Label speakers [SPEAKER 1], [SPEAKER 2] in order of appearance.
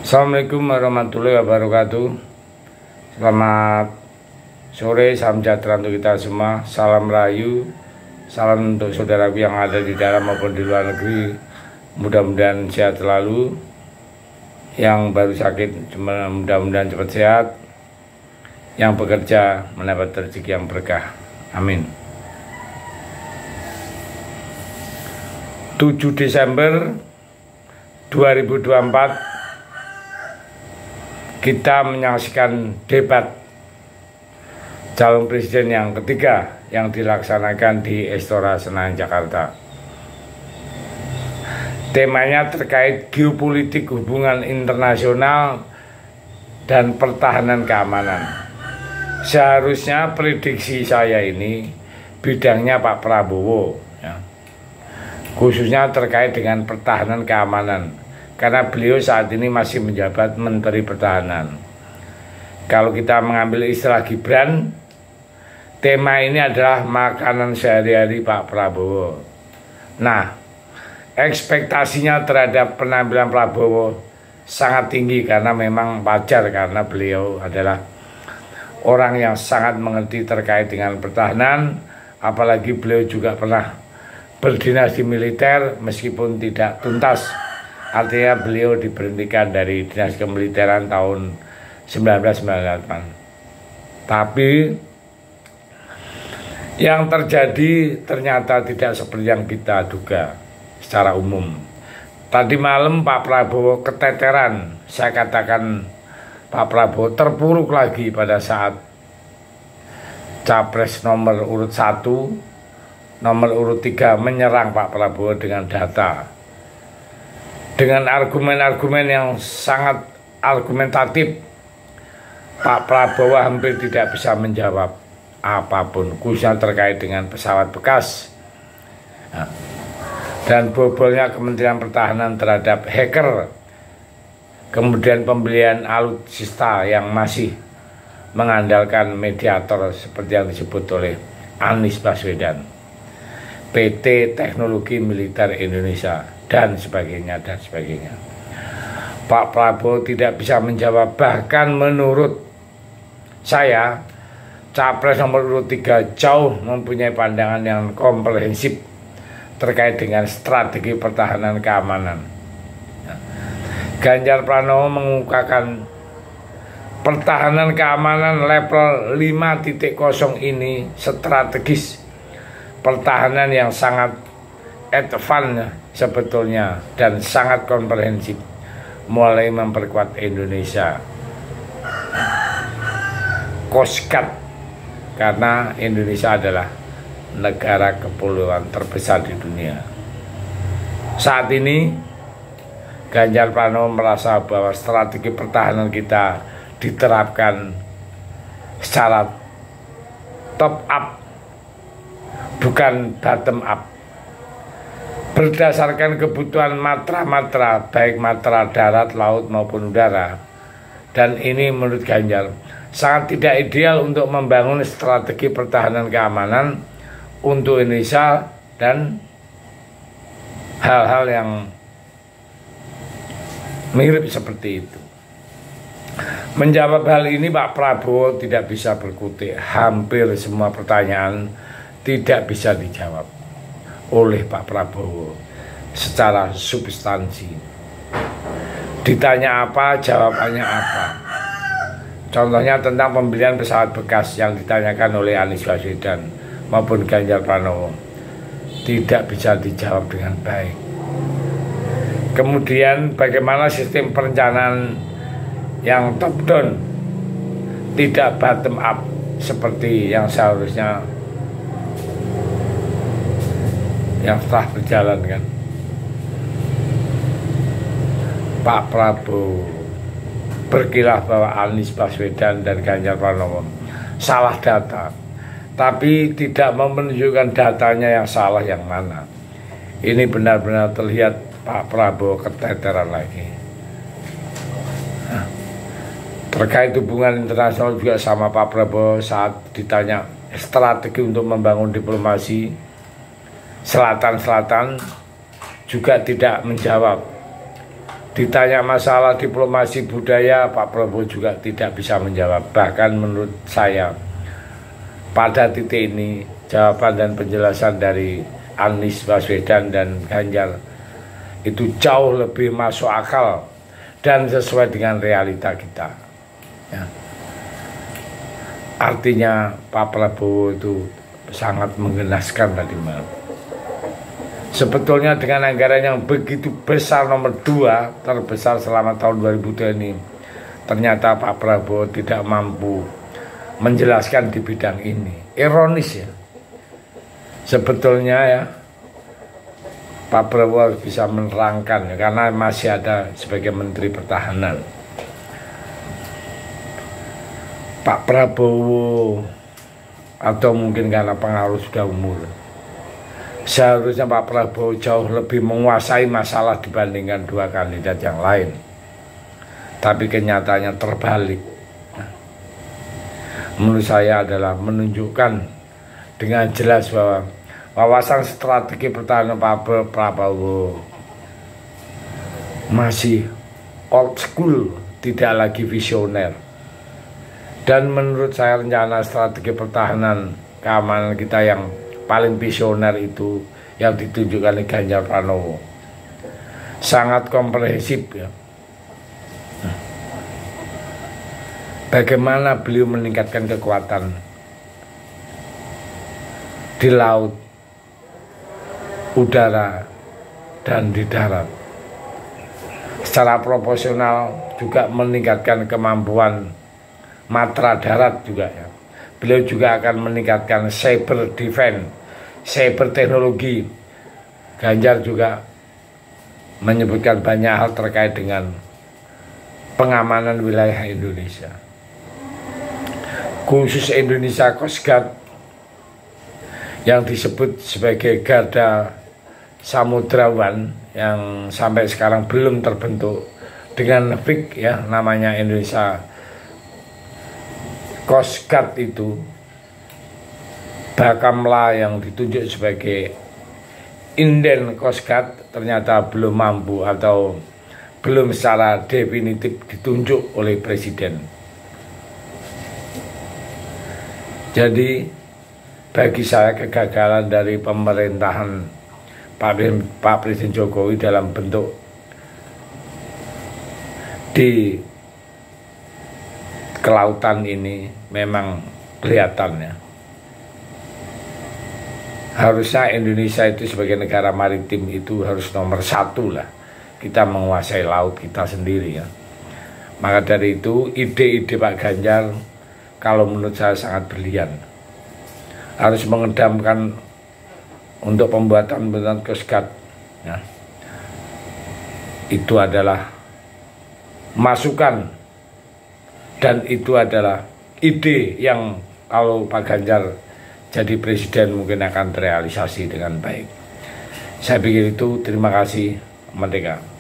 [SPEAKER 1] Assalamualaikum warahmatullahi wabarakatuh. Selamat sore, salam sejahtera untuk kita semua. Salam rayu, salam untuk saudaraku yang ada di dalam maupun di luar negeri. Mudah-mudahan sehat selalu. Yang baru sakit, mudah-mudahan cepat sehat. Yang bekerja mendapat rezeki yang berkah. Amin. 7 Desember 2024 kita menyaksikan debat calon presiden yang ketiga yang dilaksanakan di Istora Senayan, Jakarta. Temanya terkait geopolitik, hubungan internasional, dan pertahanan keamanan. Seharusnya prediksi saya ini bidangnya Pak Prabowo, ya, khususnya terkait dengan pertahanan keamanan, karena beliau saat ini masih menjabat Menteri Pertahanan. Kalau kita mengambil istilah Gibran, tema ini adalah makanan sehari-hari Pak Prabowo. Nah, ekspektasinya terhadap penampilan Prabowo sangat tinggi karena memang wajar, karena beliau adalah orang yang sangat mengerti terkait dengan pertahanan, apalagi beliau juga pernah berdinas di militer meskipun tidak tuntas. Artinya beliau diberhentikan dari dinas kemiliteran tahun 1998. Tapi yang terjadi ternyata tidak seperti yang kita duga secara umum. Tadi malam Pak Prabowo keteteran. Saya katakan Pak Prabowo terpuruk lagi pada saat Capres nomor urut 1, nomor urut 3 menyerang Pak Prabowo dengan data, dengan argumen-argumen yang sangat argumentatif. Pak Prabowo hampir tidak bisa menjawab apapun, khususnya terkait dengan pesawat bekas dan bobolnya Kementerian Pertahanan terhadap hacker, kemudian pembelian alutsista yang masih mengandalkan mediator seperti yang disebut oleh Anies Baswedan, PT Teknologi Militer Indonesia, dan sebagainya dan sebagainya. Pak Prabowo tidak bisa menjawab. Bahkan menurut saya, Capres nomor urut 3 jauh mempunyai pandangan yang komprehensif terkait dengan strategi pertahanan keamanan. Ganjar Pranowo mengungkapkan pertahanan keamanan level 5.0 ini strategis, pertahanan yang sangat advance sebetulnya dan sangat komprehensif, mulai memperkuat Indonesia Coast Guard, karena Indonesia adalah negara kepulauan terbesar di dunia. Saat ini Ganjar Pranowo merasa bahwa strategi pertahanan kita diterapkan secara top up, bukan bottom up, berdasarkan kebutuhan matra-matra, baik matra darat, laut maupun udara. Dan ini menurut Ganjar sangat tidak ideal untuk membangun strategi pertahanan keamanan untuk Indonesia dan hal-hal yang mirip seperti itu. Menjawab hal ini Pak Prabowo tidak bisa berkutik. Hampir semua pertanyaan tidak bisa dijawab oleh Pak Prabowo secara substansi. Ditanya apa, jawabannya apa. Contohnya tentang pembelian pesawat bekas yang ditanyakan oleh Anies Baswedan maupun Ganjar Pranowo, tidak bisa dijawab dengan baik. Kemudian bagaimana sistem perencanaan yang top down, tidak bottom up seperti yang seharusnya yang telah berjalan, kan. Pak Prabowo berkilah bahwa Anies Baswedan dan Ganjar Pranowo salah data, tapi tidak mau menunjukkan datanya yang salah yang mana. Ini benar-benar terlihat Pak Prabowo keteteran lagi. Terkait hubungan internasional juga sama Pak Prabowo saat ditanya strategi untuk membangun diplomasi Selatan-Selatan juga tidak menjawab. Ditanya masalah diplomasi budaya, Pak Prabowo juga tidak bisa menjawab. Bahkan menurut saya pada titik ini jawaban dan penjelasan dari Anies Baswedan dan Ganjar itu jauh lebih masuk akal dan sesuai dengan realita kita ya. Artinya Pak Prabowo itu sangat menggenaskan tadi malam. Sebetulnya dengan anggaran yang begitu besar, nomor 2 terbesar selama tahun 2002 ini, ternyata Pak Prabowo tidak mampu menjelaskan di bidang ini. Ironis ya. Sebetulnya ya Pak Prabowo harus bisa menerangkan ya, karena masih ada sebagai Menteri Pertahanan. Pak Prabowo atau mungkin karena pengaruh sudah umur, seharusnya Pak Prabowo jauh lebih menguasai masalah dibandingkan 2 kandidat yang lain. Tapi kenyataannya terbalik. Menurut saya adalah menunjukkan dengan jelas bahwa wawasan strategi pertahanan Pak Prabowo masih old school, tidak lagi visioner. Dan menurut saya rencana strategi pertahanan keamanan kita yang paling visioner itu yang ditunjukkan oleh Ganjar Pranowo sangat komprehensif ya. Bagaimana beliau meningkatkan kekuatan di laut, udara, dan di darat. Secara proporsional juga meningkatkan kemampuan matra darat juga ya. Beliau juga akan meningkatkan cyber defense, cyber teknologi. Ganjar juga menyebutkan banyak hal terkait dengan pengamanan wilayah Indonesia. Khusus Indonesia Coast Guard yang disebut sebagai garda samudrawan yang sampai sekarang belum terbentuk dengan fix ya, namanya Indonesia Coast Guard itu. Bakamla yang ditunjuk sebagai Inden Coast Guard ternyata belum mampu atau belum secara definitif ditunjuk oleh Presiden. Jadi bagi saya kegagalan dari pemerintahan Pak Presiden Jokowi dalam bentuk di kelautan ini memang kelihatan ya. Harusnya Indonesia itu sebagai negara maritim itu harus nomor 1 lah. Kita menguasai laut kita sendiri ya. Maka dari itu ide-ide Pak Ganjar kalau menurut saya sangat brilian. Harus mengedamkan untuk pembuatan Coast Guard ya. Itu adalah masukan dan itu adalah ide yang kalau Pak Ganjar jadi presiden mungkin akan terrealisasi dengan baik. Saya pikir itu. Terima kasih. Merdeka.